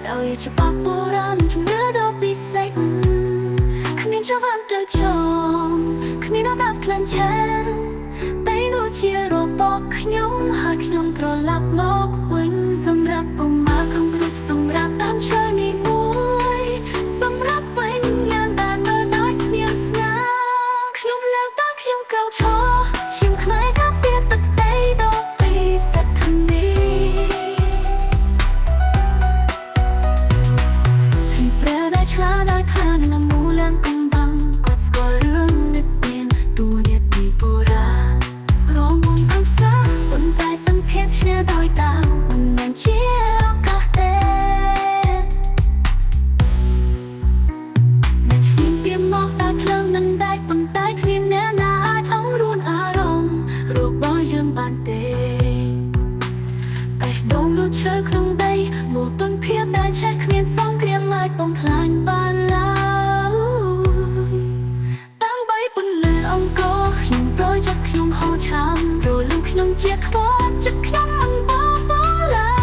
ដោយច្បាប់បុរាណជំនឿដ៏ពិសេសគ្មានចង្វាន់ត្រូវចងគ្មានដាក់ផ្លិនឆេះពេលនោះជារបស់ខ្ញុំហើយខ្ញុំត្រឡប់មកវិញសម្រាប់កុមារក្នុងរូបសម្រាប់ដើមឈើនេះមួយសម្រាប់វិញយ៉ាងដែលនៅដោយស្ងៀមស្ងាត់ខ្ញុំលើកតើខ្ញុំក្រោកឈរឈាមខ្មែរការពារទឹកដីដ៏ពិសិដ្ឋនេះហើយព្រះដែលឆ្លាតដោយខាងណាមូលងកំបាំងគាត់ស្គាល់រឿងនិទានទូនាទីបុរាណរងវងអំសាប៉ុន្តែសម្ភារឈ្នះដោយតាមិនមែនជាឱកាសទេអ្នកឈ្លានពានមកដល់ភ្លើងនឹងដែកប៉ុន្តែគ្មានអ្នកណាអាចអង្រួនអារម្មណ៍របស់យើងបានទេតែដងលូឈើក្នុងដីមកទន់ភាពដែលឆេះគ្មានសង្គ្រាមអាចបំផ្លាញបានឡើយដើម្បីពន្លឺអង្គរខ្ញុំប្រយចិត្តខ្ញុំហៅឆាំរលឹងខ្ញុំជាខ្វល់ចិត្តខ្ញុំមិនបបឡើ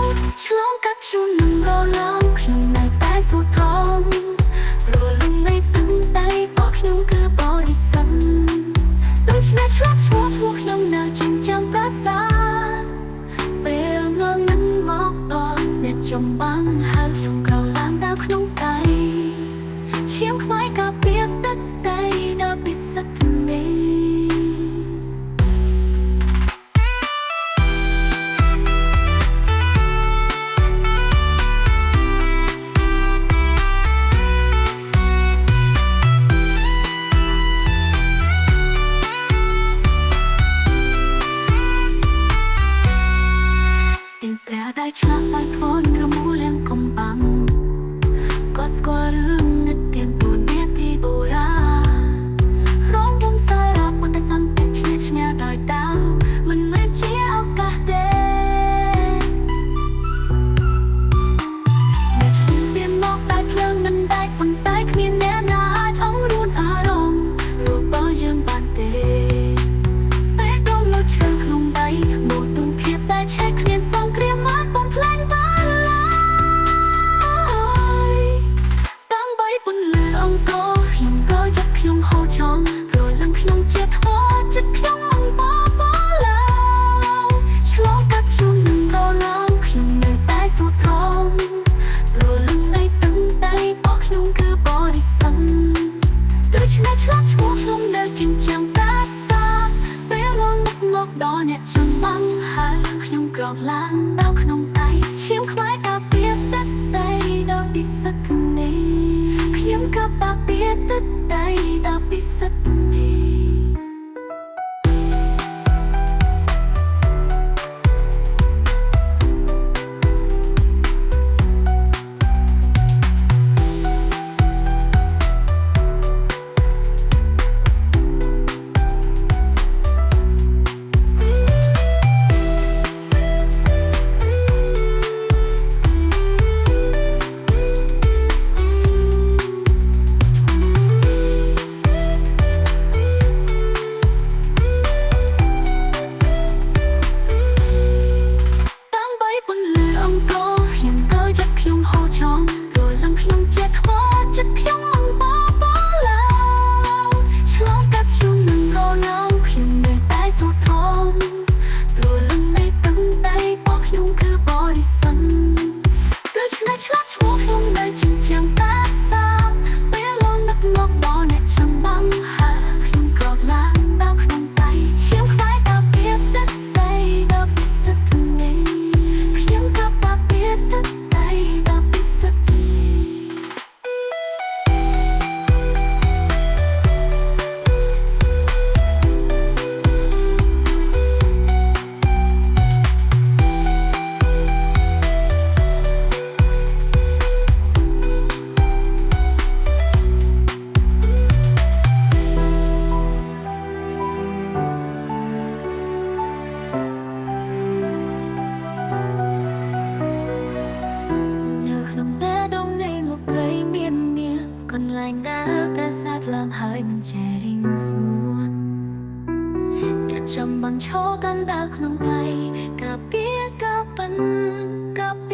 យឆ្លងកាត់ជួននឹងរលងខ្ញុំនៅតែសូត្រត្រង់រលឹងនៃទឹកដីរបស់ខ្ញុំគឺបរិសុទ្ធដូច្នេះឆ្លាប់ឈ្មោះខ្ញុំនៅចិញ្ចាំប្រាសាទពេលងងឹតមកដល់អ្នកចំបាំងហើយខ្ញុំក្រឡានដល់ក្នុងដៃឈាមខ្មែរការពារទឹកដីដ៏ពិសិដ្ឋនេះ tiếngព្រះដែលឆ្លាក់ដោយធនក្រមូលយ៉ាងកំបាំងក៏ស្គាល់រឿងនិទានទូនាទីបុរាណរងវងសារៈប៉ុន្តែសន្តិភាពឈ្នះដោយតាវមិនមែនជាឱកាសទេអ្នកឈ្លានពានមកដោយភ្លើងមិនដែកប៉ុន្តែគ្មានអ្នកណាអាចអង្រួនអារម្មណ៍របស់យើងបានទេតែដងលុឈើក្នុងដីមកទុំភាពដែលឆេះគ្មានសង្គ្រាមមកបំផ្លាញបានឡើយដើម្បីពន្លឺអង្គរខ្ញុំប្រយចិត្តខ្ញុំហៅចង់ព្រលឹងខ្ញុំជាថ្មចិត្តខ្ញុំមិនបបឡើយឆ្លងកាត់ជួននឹងរលងខ្ញុំនៅតែសូត្រត្រង់ព្រលឹងនៃទឹកដីរបស់ខ្ញុំគឺបរិសុទ្ធដូច្នេះឆ្លាប់ឈ្មោះខ្ញុំនៅចិញ្ចាំប្រាសាទពេលងងឹតមកដល់អ្នកចំបាំងហើយខ្ញុំក្រោកឡើងដល់ក្នុងដៃឈាមខ្មែរការពារទឹកដីដ៏ពិសិដ្ឋនេះខ្ញុំក៏ការពារទឹកដីដ៏ពិសិដ្ឋនេះ ចាំបានឈរកាន់ដើរក្នុងដៃការពារការប៉ិនការពា